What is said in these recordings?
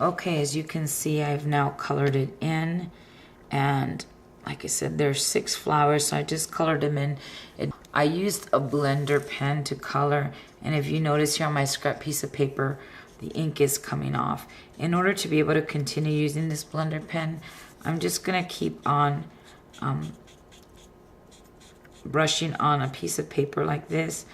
Okay, as you can see, I've now colored it in, and like I said, there's 6 flowers, so I just colored them in. I used a blender pen to color, and if you notice here on my scrap piece of paper, the ink is coming off. In order to be able to continue using this blender pen, I'm just gonna keep on brushing on a piece of paper like this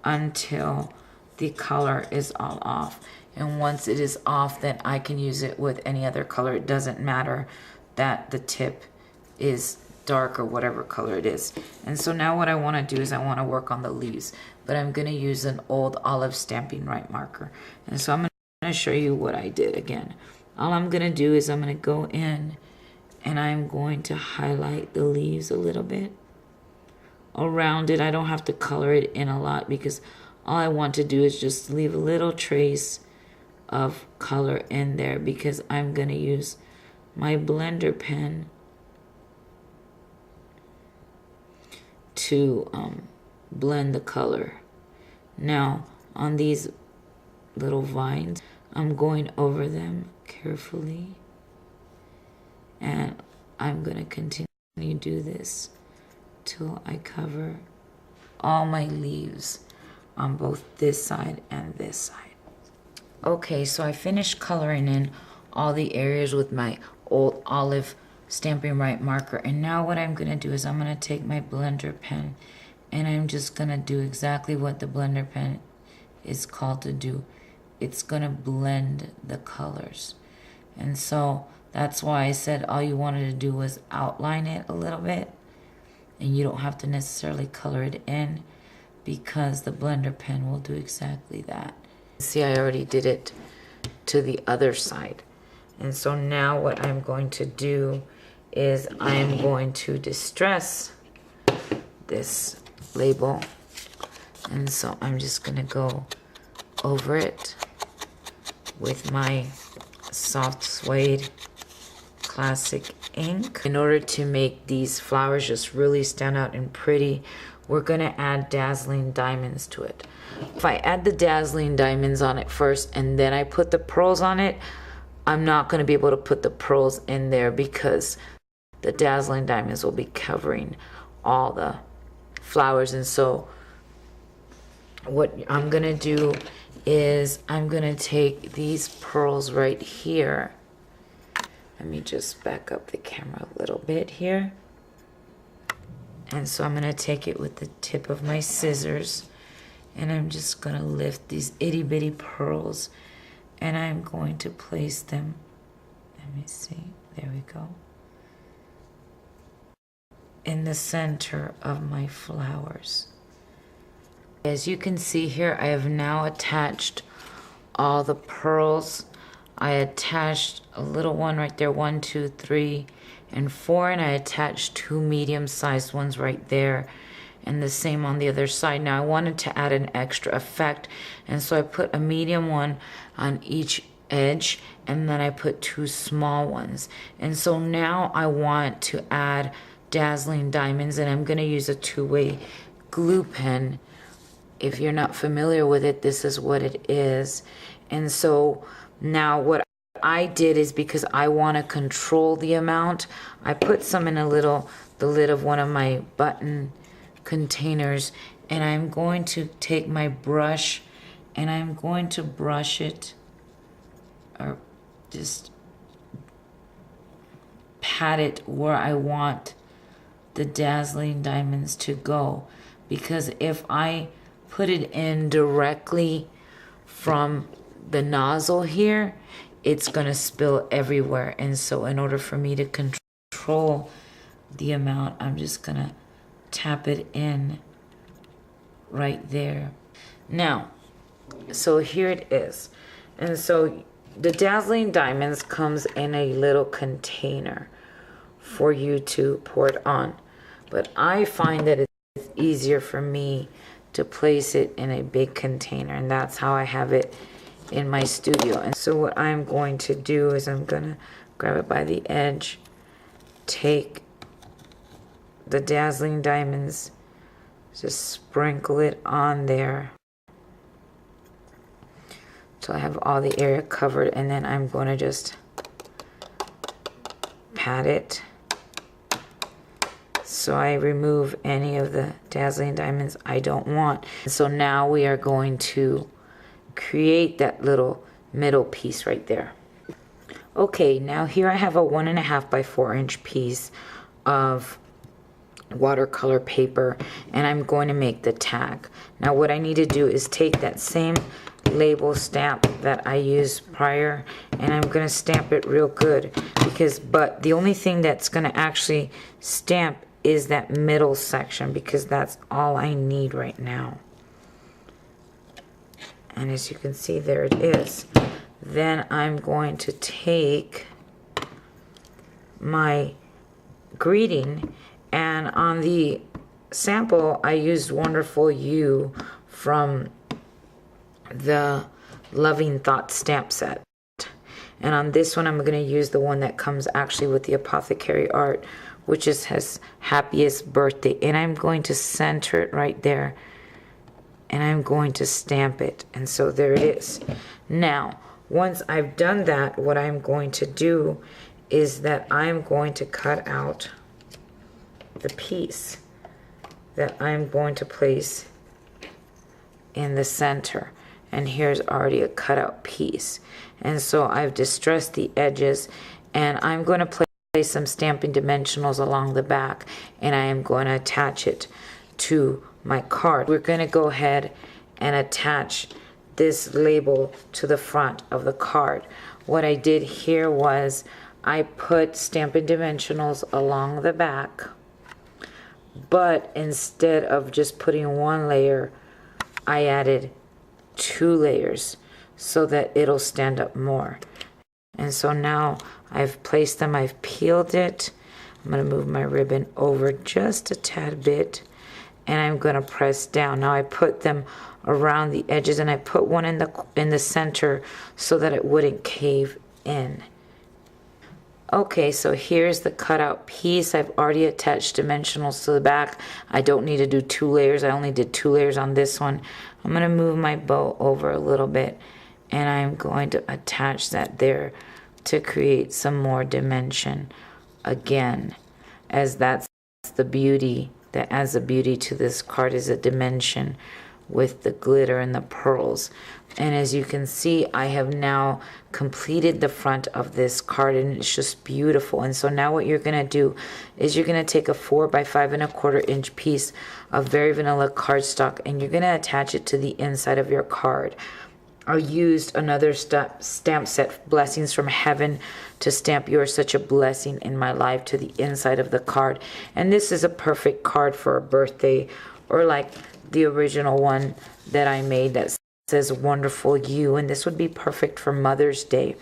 until the color is all off. And once it is off, then I can use it with any other color. It doesn't matter that the tip is dark or whatever color it is. And so now what I want to do is I want to work on the leaves, but I'm going to use an old olive Stampin' Right marker. And so I'm going to show you what I did again. All I'm going to do is I'm going to go in and I'm going to highlight the leaves a little bit around it. I don't have to color it in a lot because all I want to do is just leave a little trace of color in there because I'm going to use my blender pen to blend the color. Now on these little vines, I'm going over them carefully, and I'm going to continue to do this till I cover all my leaves on both this side and this side. Okay, so I finished coloring in all the areas with my old olive Stampin' Right marker, and now what I'm going to do is I'm going to take my blender pen and I'm just going to do exactly what the blender pen is called to do. It's going to blend the colors. And so that's why I said all you wanted to do was outline it a little bit, and you don't have to necessarily color it in because the blender pen will do exactly that. See, I already did it to the other side. And so now what I'm going to do is I'm going to distress this label. And so I'm just going to go over it with my Soft Suede Classic Ink. In order to make these flowers just really stand out and pretty, we're going to add Dazzling Diamonds to it. If I add the Dazzling Diamonds on it first and then I put the pearls on it, I'm not going to be able to put the pearls in there because the Dazzling Diamonds will be covering all the flowers. And so what I'm going to do is I'm going to take these pearls right here. Let me just back up the camera a little bit here. And so I'm going to take it with the tip of my scissors, and I'm just going to lift these itty bitty pearls, and I'm going to place them, let me see, there we go, in the center of my flowers. As you can see here, I have now attached all the pearls. I attached a little one right there, 1, 2, 3, and 4, and I attached 2 medium-sized ones right there, and the same on the other side. Now I wanted to add an extra effect, and so I put a medium one on each edge, and then I put 2 small ones. And so now I want to add Dazzling Diamonds, and I'm going to use a 2-way glue pen. If you're not familiar with it, this is what it is. And so now what I did is, because I want to control the amount, I put some in the lid of one of my button containers, and I'm going to take my brush and I'm going to brush it, or just pat it where I want the Dazzling Diamonds to go. Because if I put it in directly from the nozzle here, it's going to spill everywhere. And so in order for me to control the amount, I'm just going to tap it in right there. Now, so here it is. And so the Dazzling Diamonds comes in a little container for you to pour it on. But I find that it's easier for me to place it in a big container, and that's how I have it in my studio. And so what I'm going to do is I'm going to grab it by the edge, take the Dazzling Diamonds, just sprinkle it on there, till I have all the area covered, and then I'm going to just pat it so I remove any of the Dazzling Diamonds I don't want. So now we are going to create that little middle piece right there. Okay, now here I have a 1.5 by 4 inch piece of watercolor paper, and I'm going to make the tag. Now what I need to do is take that same label stamp that I used prior, and I'm going to stamp it real good, but the only thing that's going to actually stamp is that middle section, because that's all I need right now. And as you can see, there it is. Then I'm going to take my greeting, and on the sample I used Wonderful You from the Loving Thoughts stamp set, and on this one I'm going to use the one that comes actually with the Apothecary art, which is his Happiest Birthday, and I'm going to center it right there, and I'm going to stamp it. And so there it is. Now once I've done that, what I'm going to do is that I'm going to cut out the piece that I'm going to place in the center. And here's already a cutout piece. And so I've distressed the edges, and I'm going to place some Stampin' Dimensionals along the back, and I am going to attach it to my card. We're going to go ahead and attach this label to the front of the card. What I did here was I put Stampin' Dimensionals along the back, but instead of just putting one layer, I added 2 layers so that it'll stand up more. And so now I've placed them, I've peeled it. I'm going to move my ribbon over just a tad bit, and I'm going to press down. Now I put them around the edges, and I put one in the center so that it wouldn't cave in. Okay, so here's the cutout piece. I've already attached dimensionals to the back. I don't need to do 2 layers. I only did 2 layers on this one. I'm going to move my bow over a little bit, and I'm going to attach that there to create some more dimension again, as that's the beauty, that adds the beauty to this card, is a dimension with the glitter and the pearls. And as you can see, I have now completed the front of this card, and it's just beautiful. And so now what you're going to do is you're going to take a 4 by 5.25 inch piece of Very Vanilla Cardstock, and you're going to attach it to the inside of your card. I used another stamp set, Blessings from Heaven, to stamp You're Such a Blessing in My Life to the inside of the card. And this is a perfect card for a birthday, or like the original one that I made that says Wonderful You, and this would be perfect for Mother's Day.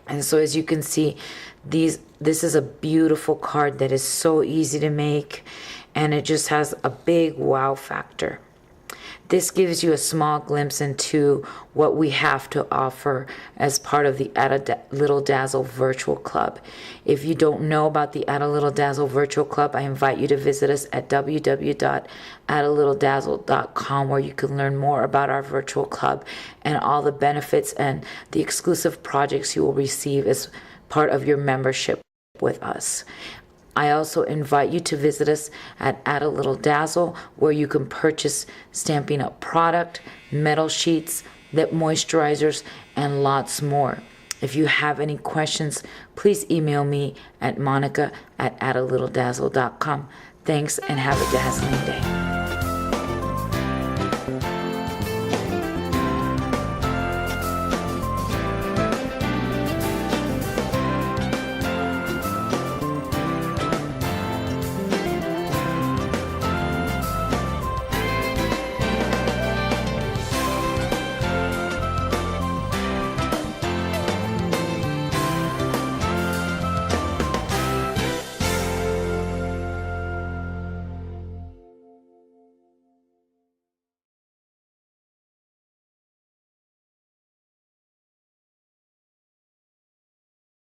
And so as you can see, this is a beautiful card that is so easy to make, and it just has a big wow factor. This gives you a small glimpse into what we have to offer as part of the Add a Little Dazzle Virtual Club. If you don't know about the Add a Little Dazzle Virtual Club, I invite you to visit us at www.addalittledazzle.com, where you can learn more about our virtual club and all the benefits and the exclusive projects you will receive as part of your membership with us. I also invite you to visit us at Add a Little Dazzle, where you can purchase Stampin' Up! Product, metal sheets, lip moisturizers, and lots more. If you have any questions, please email me at monica@addalittledazzle.com. Thanks, and have a dazzling day.